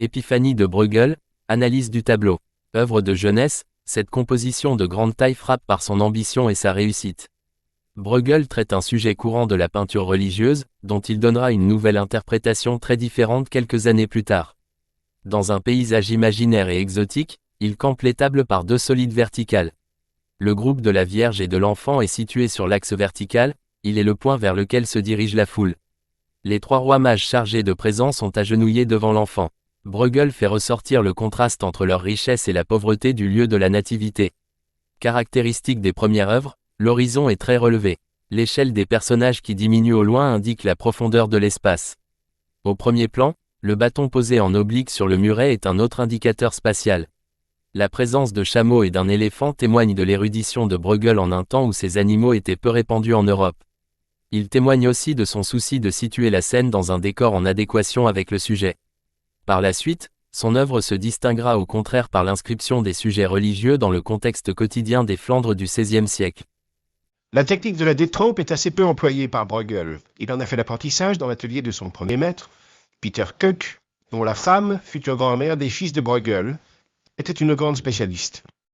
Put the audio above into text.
Épiphanie de Bruegel, analyse du tableau. Œuvre de jeunesse, cette composition de grande taille frappe par son ambition et sa réussite. Bruegel traite un sujet courant de la peinture religieuse, dont il donnera une nouvelle interprétation très différente quelques années plus tard. Dans un paysage imaginaire et exotique, il campe les tables par deux solides verticales. Le groupe de la Vierge et de l'Enfant est situé sur l'axe vertical, il est le point vers lequel se dirige la foule. Les trois rois mages chargés de présents sont agenouillés devant l'Enfant. Bruegel fait ressortir le contraste entre leur richesse et la pauvreté du lieu de la nativité. Caractéristique des premières œuvres, l'horizon est très relevé. L'échelle des personnages qui diminue au loin indique la profondeur de l'espace. Au premier plan, le bâton posé en oblique sur le muret est un autre indicateur spatial. La présence de chameaux et d'un éléphant témoigne de l'érudition de Bruegel en un temps où ces animaux étaient peu répandus en Europe. Il témoigne aussi de son souci de situer la scène dans un décor en adéquation avec le sujet. Par la suite, son œuvre se distinguera au contraire par l'inscription des sujets religieux dans le contexte quotidien des Flandres du XVIe siècle. La technique de la détrompe est assez peu employée par Bruegel. Il en a fait l'apprentissage dans l'atelier de son premier maître, Peter Koek, dont la femme, future grand-mère des fils de Bruegel, était une grande spécialiste.